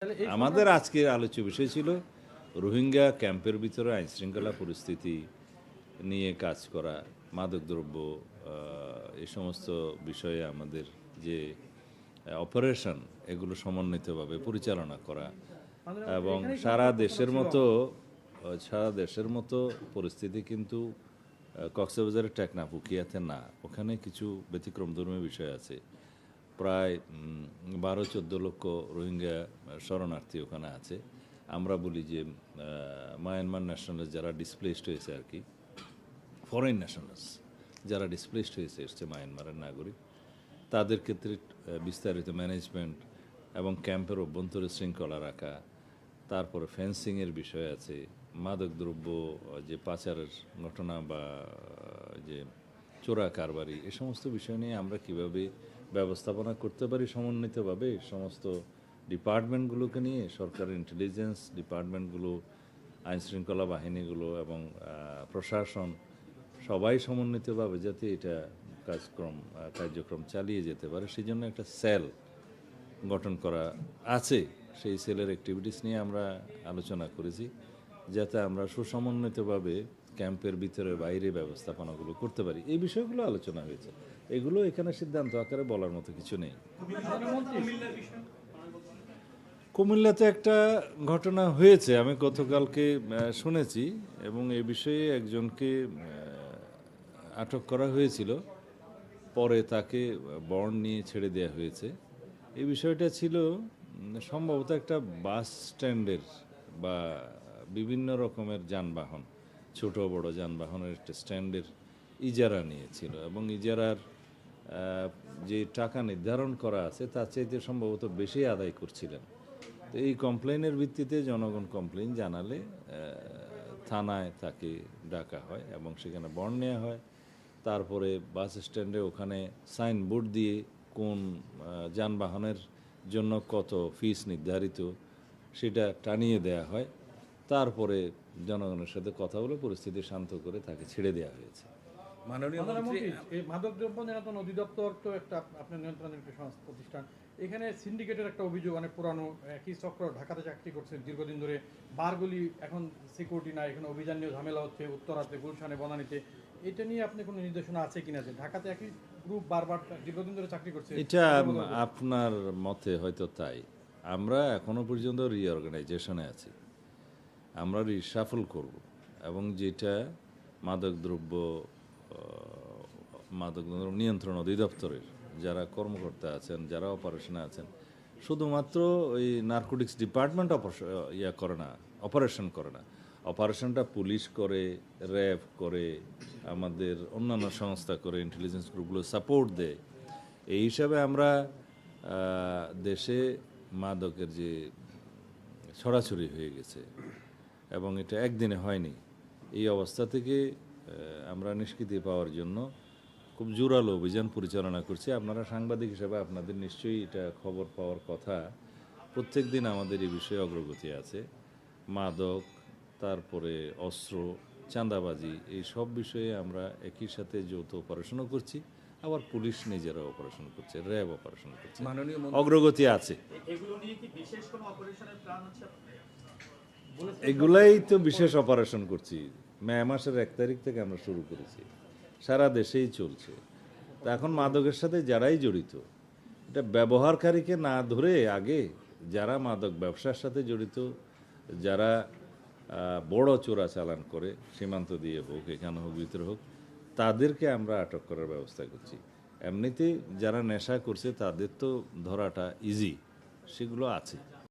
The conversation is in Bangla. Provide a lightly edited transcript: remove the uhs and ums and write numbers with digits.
আমাদের আজকের আলোচ্য বিষয় ছিল রোহিঙ্গা ক্যাম্পের ভিতরে আইনশৃঙ্খলা পরিস্থিতি নিয়ে কাজ করা, মাদকদ্রব্য, এই সমস্ত বিষয়ে আমাদের যে অপারেশন এগুলো সমন্বিতভাবে পরিচালনা করা এবং সারা দেশের মতো পরিস্থিতি কিন্তু কক্সবাজারের টেকনাফ উখিয়াতে না, ওখানে কিছু ব্যতিক্রমধর্মী বিষয় আছে। প্রায় 12-14 লক্ষ রোহিঙ্গা শরণার্থী ওখানে আছে। আমরা বলি যে মায়ানমার ন্যাশনালস যারা ডিসপ্লেসড হয়েছে আর কি, ফরেন ন্যাশনালস যারা ডিসপ্লেসড হয়েছে এসছে মায়ানমারের নাগরিক, তাদের ক্ষেত্রে বিস্তারিত ম্যানেজমেন্ট এবং ক্যাম্পের অভ্যন্তরে শৃঙ্খলা রাখা, তারপরে ফেন্সিংয়ের বিষয় আছে, মাদকদ্রব্য যে পাচারের ঘটনা বা যে চোরা কারবারি, এ সমস্ত বিষয় নিয়ে আমরা কিভাবে ব্যবস্থাপনা করতে পারি সমন্বিতভাবে সমস্ত ডিপার্টমেন্টগুলোকে নিয়ে, সরকারের ইন্টেলিজেন্স ডিপার্টমেন্টগুলো, আইনশৃঙ্খলা বাহিনীগুলো এবং প্রশাসন সবাই সমন্বিতভাবে যাতে এটা কার্যক্রম চালিয়ে যেতে পারে, সেই জন্য একটা সেল গঠন করা আছে। সেই সেলের অ্যাক্টিভিটিস নিয়ে আমরা আলোচনা করেছি যাতে আমরা সুসমন্বিতভাবে ক্যাম্পের ভিতরে বাইরে ব্যবস্থাপনাগুলো করতে পারি। এই বিষয়গুলো আলোচনা হয়েছে, এগুলো এখানে সিদ্ধান্ত আকারে বলার মতো কিছু নেই। কুমিল্লাতে একটা ঘটনা হয়েছে, আমি গতকালকে শুনেছি, এবং এই বিষয়ে একজনকে আটক করা হয়েছিল, পরে তাকে বন্ড নিয়ে ছেড়ে দেওয়া হয়েছে। এই বিষয়টা ছিল সম্ভবত একটা বাস স্ট্যান্ডের বা বিভিন্ন রকমের যানবাহন, ছোট বড় যানবাহনের একটা স্ট্যান্ডের ইজারা নিয়েছিল, এবং ইজারার যে টাকা নির্ধারণ করা আছে তার চাইতে সম্ভবত বেশি আদায় করছিলেন। তো এই কমপ্লেনের ভিত্তিতে জনগণ কমপ্লেন জানালে থানায় তাকে ডাকা হয় এবং সেখানে বন্ড নেওয়া হয়। তারপরে বাস স্ট্যান্ডে ওখানে সাইনবোর্ড দিয়ে কোন যানবাহনের জন্য কত ফিস নির্ধারিত সেটা টানিয়ে দেয়া হয়। তারপরে জনগণের সাথে কথা বলে পরিস্থিতি শান্ত করে তাকে ছেড়ে দেওয়া হয়েছে। মাননীয় মন্ত্রী, এই মাদকদ্রব্য নিয়ন্ত্রণ অধিদপ্তর তো একটা আপনার নিয়ন্ত্রণের একটা সংস্থা প্রতিষ্ঠান, এখানে সিন্ডিকেটের একটা অভিযোগ, অনেক পুরানো একই চক্র ঢাকাতে চাকরি করছে দীর্ঘদিন ধরে, বারগুলি এখন সিকিউরিটি নাই, এখানে অভিযান নিয়ে ঝামেলা হচ্ছে উত্তরাতে, গুলশানে, বনানীতে। এটা নিয়ে আপনি কোনো নির্দেশনা আছে কিনা যে ঢাকাতে একই গ্রুপ বারবার দীর্ঘদিন ধরে চাকরি করছে? এটা আপনার মতে হয়তো তাই, আমরা এখনো পর্যন্ত রিঅর্গানাইজেশনে আছি, আমরা রিসাফল করব এবং যেটা মাদকদ্রব্য নিয়ন্ত্রণ অধিদপ্তরের যারা কর্মকর্তা আছেন, যারা অপারেশনে আছেন, শুধুমাত্র ওই নার্কোটিক্স ডিপার্টমেন্ট অপারেশন করে না, অপারেশনটা পুলিশ করে, র্যাব করে, আমাদের অন্যান্য সংস্থা করে, ইন্টেলিজেন্স গ্রুপগুলো সাপোর্ট দেয়। এই হিসাবে আমরা দেশে মাদকের যে ছড়াছড়ি হয়ে গেছে এবং এটা একদিনে হয়নি, এই অবস্থা থেকে আমরা নিষ্কৃতি পাওয়ার জন্য খুব জোরালো অভিযান পরিচালনা করছি। আপনারা সাংবাদিক হিসেবে আপনাদের নিশ্চয়ই এটা খবর পাওয়ার কথা, প্রত্যেক দিন আমাদের এই বিষয়ে অগ্রগতি আছে। মাদক, তারপরে অস্ত্র, চাঁদাবাজি, এই সব বিষয়ে আমরা একই সাথে যৌথ অপারেশনও করছি, আবার পুলিশ নিজেরা অপারেশন করছে, র্যাব অপারেশন করছে, অগ্রগতি আছে। এগুলাই তো বিশেষ অপারেশন করছি, মে মাসের 1 তারিখ থেকে আমরা শুরু করেছি, সারা দেশেই চলছে। তা এখন মাদকের সাথে যারাই জড়িত, এটা ব্যবহারকারীকে না ধরে আগে যারা মাদক ব্যবসার সাথে জড়িত, যারা বড় চোরাচালান করে, সীমান্ত দিয়ে হোক, এখানে হোক, ভিতরে হোক, তাদেরকে আমরা আটক করার ব্যবস্থা করছি। এমনিতে যারা নেশা করছে তাদের তো ধরাটা ইজি, সেগুলো আছে।